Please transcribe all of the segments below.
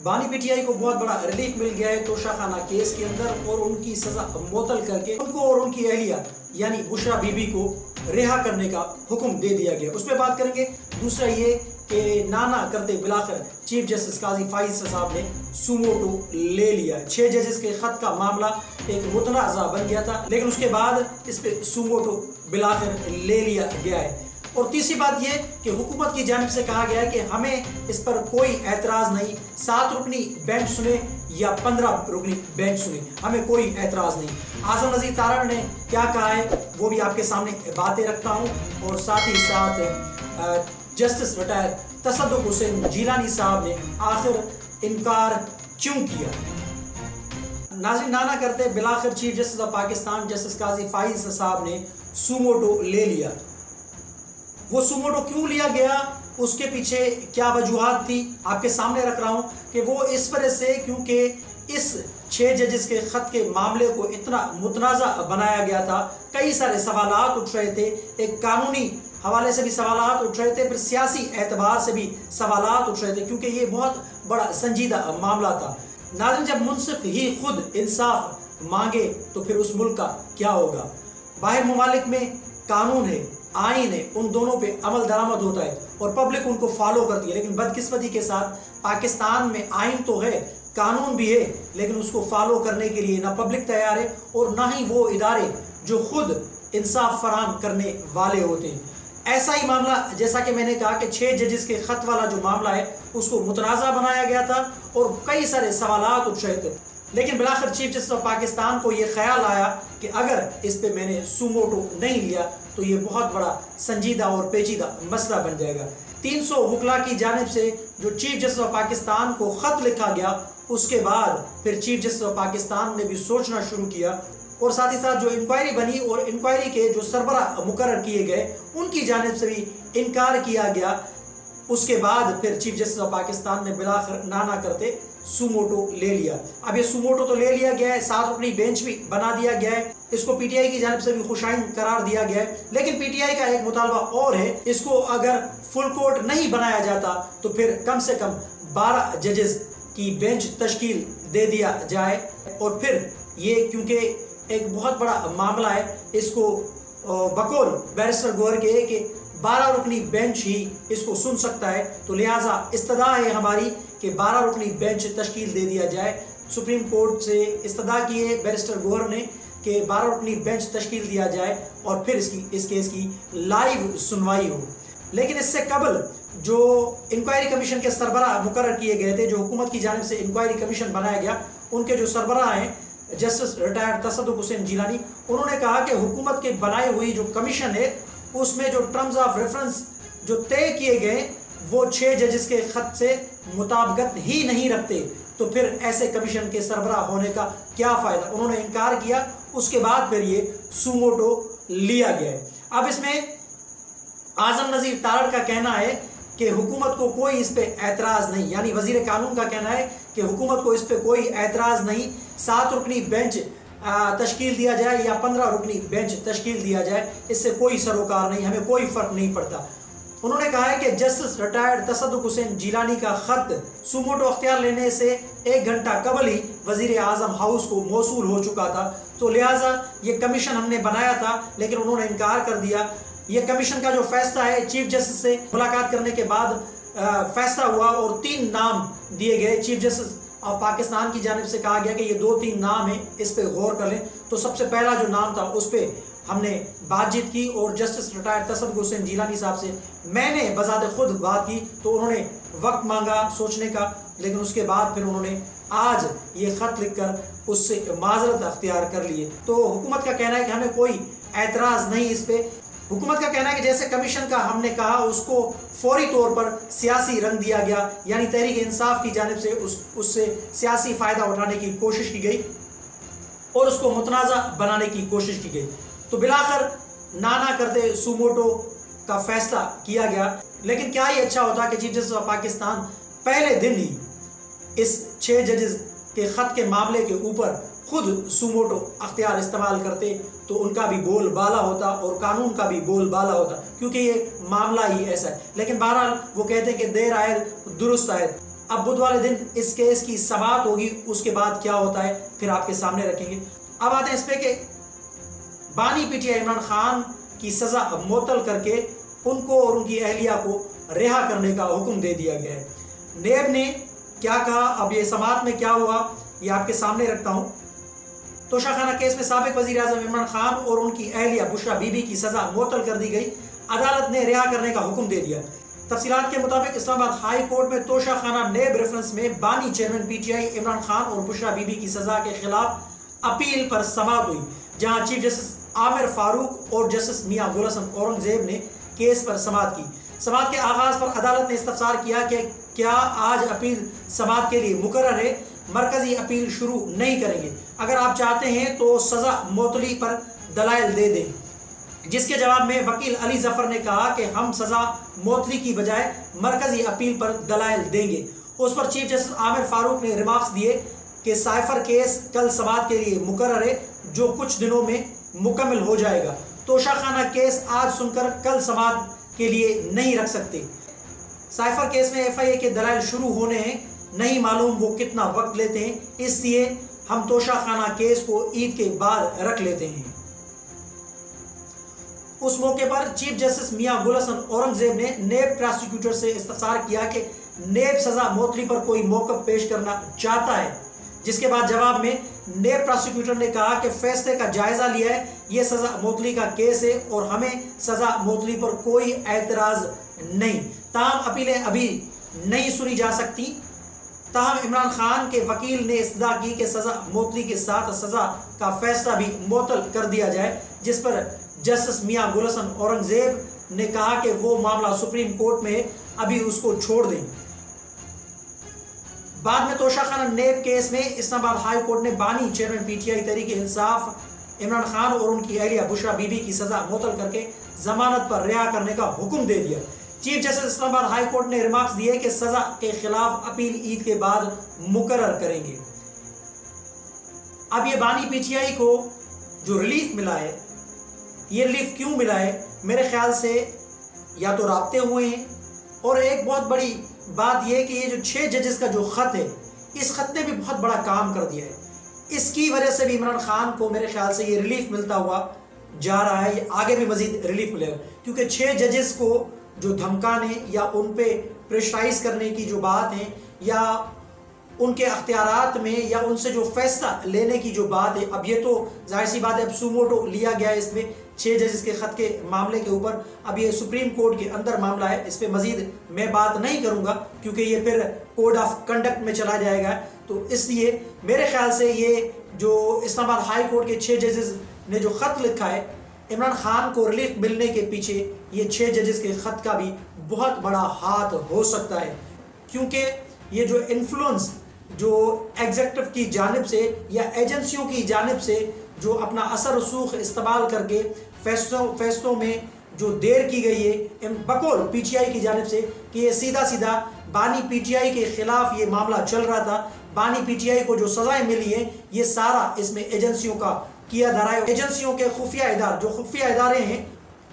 बानी पीटीआई को बहुत बड़ा रिलीफ मिल गया है तोशाखाना केस के अंदर और उनकी सजा मुअत्तल करके उनको और उनकी अहलिया यानी बुशरा बीबी को रिहा करने का हुक्म दे दिया गया। उस पर बात करेंगे। दूसरा ये कि नाना करते बिलाखिर चीफ जस्टिस काजी फाइज साहब ने सुमोटो ले लिया। 6 जजेस के खत का मामला एक मुतनाज़ा बन गया था, लेकिन उसके बाद इस पे सुमोटो बिलाखिर ले लिया गया है। और तीसरी बात यह कि हुकूमत की जानिब से कहा गया है कि हमें इस पर कोई एतराज़ नहीं, 7 रुकनी बेंच सुने या 15 रुकनी बेंच सुने, हमें कोई एतराज़ नहीं। आज़म नज़ीर तारड़ ने क्या कहा है वो भी आपके सामने बातें रखता हूँ, और साथ ही साथ जस्टिस रिटायर तसद्दुक़ हुसैन जिलानी साहब ने आखिर इनकार क्यों किया। नाज़रीन, नाना करते बिलाखिर chief justice of Pakistan justice Qazi Faez sahab ने सुमोटो ले लिया। वो सुमोटो क्यों लिया गया, उसके पीछे क्या वजूहात थी, आपके सामने रख रहा हूँ कि वो इस वजह से क्योंकि इस 6 जजेस के ख़त के मामले को इतना मुतनाज़ा बनाया गया था। कई सारे सवालात उठ रहे थे, एक कानूनी हवाले से भी सवालात उठ रहे थे, फिर सियासी एतबार से भी सवालात उठ रहे थे, क्योंकि ये बहुत बड़ा संजीदा मामला था। नाज़रीन, जब मुंसिफ ही खुद इंसाफ मांगे तो फिर उस मुल्क का क्या होगा। बाहर ममालिक में कानून है, आइन है, उन दोनों पे अमल दरामद होता है और पब्लिक उनको फॉलो करती है, लेकिन बदकिस्मती के साथ पाकिस्तान में आइन तो है, कानून भी है, लेकिन उसको फॉलो करने के लिए ना पब्लिक तैयार है और ना ही वो इदारे जो खुद इंसाफ फराहम करने वाले होते हैं। ऐसा ही मामला, जैसा कि मैंने कहा कि 6 जजेस के खत वाला जो मामला है उसको मुतनाज़ा बनाया गया था और कई सारे सवालात उठ रहे थे, लेकिन बिलाखिर चीफ जस्टिस ऑफ पाकिस्तान को ये ख्याल आया कि अगर इस पे मैंने सुमोटो नहीं लिया तो ये बहुत बड़ा संजीदा और पेचीदा मसला बन जाएगा। 300 वकला की जानिब से जो चीफ जस्टिस ऑफ पाकिस्तान को ख़त लिखा गया, उसके बाद फिर चीफ जस्टिस ऑफ पाकिस्तान ने भी सोचना शुरू किया और साथ ही साथ जो इंक्वायरी बनी और इंक्वायरी के जो सरबराह मुकर्रर किए गए उनकी जानिब से भी इनकार किया गया। उसके बाद फिर चीफ जस्टिस ऑफ पाकिस्तान ने बिलाखिर नाना करते सुमोटो ले लिया। अब ये सुमोटो तो ले लिया गया है, 7 रुकनी बेंच भी बना दिया गया है, इसको पीटीआई की जानिब से भी खुशाइन करार दिया गया है, लेकिन पीटीआई का एक मुतालबा और है, इसको अगर फुल कोर्ट नहीं बनाया जाता तो फिर कम से कम 12 जजेस की बेंच तश्कील दे दिया जाए। और फिर ये क्योंकि एक बहुत बड़ा मामला है, इसको बकौल बैरिस्टर गौहर के कि 12 रुकनी बेंच ही इसको सुन सकता है, तो लिहाजा इस्तदा है हमारी कि 12 रुकनी बेंच तश्कील दे दिया जाए। सुप्रीम कोर्ट से इस्तदा की है बैरिस्टर गौहर ने कि 12 रुकनी बेंच तश्कील दिया जाए और फिर इस केस की लाइव सुनवाई हो। लेकिन इससे कबल जो इंक्वायरी कमीशन के सरबराह मुकर्रर किए गए थे, जो हुकूमत की जानिब से इंक्वायरी कमीशन बनाया गया, उनके जो सरबराह हैं जस्टिस रिटायर्ड तसद्दुक़ हुसैन जिलानी, उन्होंने कहा कि हुकूमत के बनाई हुई जो कमीशन है उसमें जो टर्म्स ऑफ रेफरेंस जो तय किए गए वो 6 जजेस के खत से मुताबिकत ही नहीं रखते, तो फिर ऐसे कमीशन के सरबराह होने का क्या फ़ायदा। उन्होंने इनकार किया, उसके बाद फिर ये सुमोटो लिया गया है। अब इसमें आज़म नज़ीर तारड़ का कहना है कि हुकूमत को कोई इस पे एतराज़ नहीं, यानी वज़ीर कानून का कहना है कि हुकूमत को इस पे कोई एतराज़ नहीं, 7 रुकनी बेंच तश्कील दिया जाए या 15 रुकनी बेंच तश्कील दिया जाए, इससे कोई सरोकार नहीं, हमें कोई फ़र्क नहीं पड़ता। उन्होंने कहा है कि जस्टिस रिटायर्ड तसद्दुक़ हुसैन जिलानी का ख़त सुमोटो अख्तियार लेने से 1 घंटा कबल ही वज़ीर आज़म हाउस को मौसूल हो चुका था, तो लिहाजा ये कमीशन हमने बनाया था, लेकिन उन्होंने इनकार कर दिया। ये कमीशन का जो फैसला है, चीफ जस्टिस से मुलाकात करने के बाद फैसला हुआ और 3 नाम दिए गए। चीफ जस्टिस ऑफ पाकिस्तान की जानिब से कहा गया कि ये 2-3 नाम हैं, इस पे गौर कर लें। तो सबसे पहला जो नाम था उस पर हमने बातचीत की और जस्टिस रिटायर्ड तसद्दुक़ हुसैन जिलानी साहब से मैंने बजाते खुद बात की, तो उन्होंने वक्त मांगा सोचने का, लेकिन उसके बाद फिर उन्होंने आज ये ख़त लिखकर उससे माजरत अख्तियार कर लिए। तो हुकूमत का कहना है कि हमें कोई एतराज़ नहीं इस पर। हुकूमत का कहना है कि जैसे कमीशन का हमने कहा उसको फौरी तौर पर सियासी रंग दिया गया, यानी तहरीक इंसाफ की जानिब से उससे सियासी फ़ायदा उठाने की कोशिश की गई और उसको मुतनाज़ा बनाने की कोशिश की गई। तो बिलाखिर नाना करते सुमोटो का फैसला किया गया। लेकिन क्या ही अच्छा होता कि चीफ जस्टिस ऑफ पाकिस्तान पहले दिन ही इस 6 जजेस के ख़त के मामले के ऊपर खुद सुमोटो अख्तियार इस्तेमाल करते तो उनका भी बोल बाला होता और कानून का भी बोल बाला होता, क्योंकि ये मामला ही ऐसा है। लेकिन बहरहाल वो कहते हैं कि देर आए दुरुस्त आए। अब बुध वाले दिन इस केस की समाअत होगी, उसके बाद क्या होता है फिर आपके सामने रखेंगे। अब आते हैं इस पे कि बानी पीटीआई इमरान खान की सज़ा मुअत्तल करके उनको और उनकी अहलिया को रिहा करने का हुक्म दे दिया गया है। नेब ने क्या कहा, अब ये समाअत में क्या हुआ ये आपके सामने रखता हूँ। तोशाखाना केस में साबिक वज़ीर आज़म इमरान खान और उनकी अहलिया बुशरा बीबी की सज़ा मुअत्तल कर दी गई। अदालत ने रिहा करने का हुक्म दे दिया। तफसीलात के मुताबिक इस्लामाबाद हाई कोर्ट में तोशाखाना नेब रेफरेंस में बानी चेयरमैन पीटीआई इमरान खान और बुशरा बीबी की सज़ा के खिलाफ अपील पर समाअत हुई, जहाँ चीफ जस्टिस आमिर फारूक और जस्टिस मियां गुल हसन औरंगजेब ने केस पर समाअत की। समाअत के आगाज़ पर अदालत ने इस्तफसार किया कि क्या आज अपील समाअत के लिए मुकर्रर है, मरकजी अपील शुरू नहीं करेंगे। अगर आप चाहते हैं तो सज़ा मुअत्तली पर दलाइल दे दें, जिसके जवाब में वकील अली जफर ने कहा कि हम सज़ा मुअत्तली की बजाय मरकजी अपील पर दलाइल देंगे। उस पर चीफ जस्टिस आमिर फारूक ने रिमार्क्स दिए कि साइफर केस कल समाअत के लिए मुकर्रर है, जो कुछ दिनों में मुकम्मल हो जाएगा। तोशाखाना केस आज सुनकर कल समाअत के लिए नहीं रख सकते। साइफर केस में एफआईए के दलाइल शुरू होने हैं, नहीं मालूम वो कितना वक्त लेते हैं, इसलिए हम तोशाखाना केस को ईद के बाद रख लेते हैं। उस मौके पर चीफ जस्टिस मियां गुल हसन औरंगजेब ने नेब प्रोसिक्यूटर से इस्तफसार किया कि नेब सज़ा मुअत्तली पर कोई मौक़िफ़ पेश करना चाहता है, जिसके बाद जवाब में नेब प्रोसिक्यूटर ने कहा कि फैसले का जायज़ा लिया है, ये सज़ा मुअत्तली का केस है और हमें सज़ा मुअत्तली पर कोई एतराज़ नहीं। ताहम अपीलें अभी नहीं सुनी जा सकती। ताहम इमरान खान के वकील ने इस्तदा की कि सज़ा मुअत्तली के साथ सज़ा का फैसला भी मुअत्तल कर दिया जाए, जिस पर जस्टिस मियां गुल हसन औरंगजेब ने कहा कि वो मामला सुप्रीम कोर्ट में अभी उसको छोड़ दें। बाद में तोशाखाना नेब केस में इस्लामाबाद हाई कोर्ट ने बानी चेयरमैन पीटीआई तहरीक इंसाफ इमरान खान और उनकी अहलिया बुशरा बीबी की सज़ा मुअत्तल करके जमानत पर रिहा करने का हुक्म दे दिया। Chief justice Islamabad high court ने रिमार्क्स दिए कि सज़ा के खिलाफ अपील ईद के बाद मुकर्रर करेंगे। अब ये बानी पीटीआई को जो रिलीफ मिला है, ये रिलीफ क्यों मिला है? मेरे ख्याल से या तो राब्ते हुए हैं, और एक बहुत बड़ी बात यह है कि ये जो 6 जजेस का जो ख़त है, इस ख़त ने भी बहुत बड़ा काम कर दिया है। इसकी वजह से भी इमरान खान को मेरे ख्याल से ये रिलीफ मिलता हुआ जा रहा है, ये आगे भी मज़ीद रिलीफ मिलेगा, क्योंकि 6 जजेस को जो धमकाने या उन पे प्रेशराइज करने की जो बात है, या उनके अख्तियारात में या उनसे जो फैसला लेने की जो बात है, अब ये तो जाहिर सी बात है अब सुमोटो लिया गया है इसमें 6 जजेस के ख़त के मामले के ऊपर। अब ये सुप्रीम कोर्ट के अंदर मामला है, इस पर मज़ीद मैं बात नहीं करूँगा क्योंकि ये फिर कोड ऑफ कंडक्ट में चला जाएगा। तो इसलिए मेरे ख्याल से ये जो इस्लामाबाद हाई कोर्ट के 6 जजेस ने जो ख़त लिखा है, इमरान खान को रिलीफ मिलने के पीछे ये 6 जजेस के ख़त का भी बहुत बड़ा हाथ हो सकता है, क्योंकि ये जो इन्फ्लुएंस जो एग्जेक्टिव की जानिब से या एजेंसियों की जानिब से जो अपना असर रसूख इस्तेमाल करके फैसलों में जो देर की गई है बकौल पीटीआई की जानिब से, कि ये सीधा सीधा बानी पीटीआई के ख़िलाफ़ ये मामला चल रहा था, बानी पीटीआई को जो सज़ाएं मिली हैं ये सारा इसमें एजेंसियों का किया धरा है। एजेंसियों के खुफिया इदारे, जो खुफिया इदारे हैं,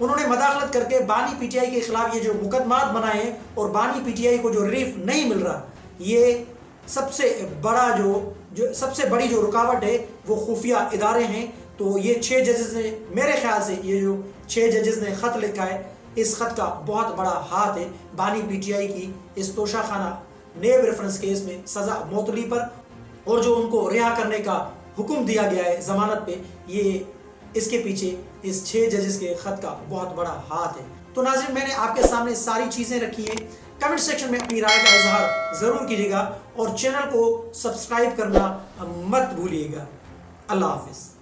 उन्होंने मदाखलत करके बानी पीटीआई के ख़िलाफ़ ये जो मुकदमात बनाए हैं और बानी पीटीआई को जो रिलीफ नहीं मिल रहा, ये सबसे बड़ा जो सबसे बड़ी जो रुकावट है वो खुफिया इदारे हैं। तो ये 6 जजेस ने, मेरे ख्याल से ये जो 6 जजेस ने ख़त लिखा है, इस ख़त का बहुत बड़ा हाथ है बानी पीटीआई की इस तोशाखाना नेब रेफरेंस केस में सज़ा मुअत्तली पर, और जो उनको रिहा करने का हुक्म दिया गया है ज़मानत पे, ये इसके पीछे इस 6 जजेस के ख़त का बहुत बड़ा हाथ है। तो नाज़रीन, मैंने आपके सामने सारी चीज़ें रखी हैं। कमेंट सेक्शन में अपनी राय का इजहार ज़रूर कीजिएगा और चैनल को सब्सक्राइब करना मत भूलिएगा। अल्लाह हाफिज़।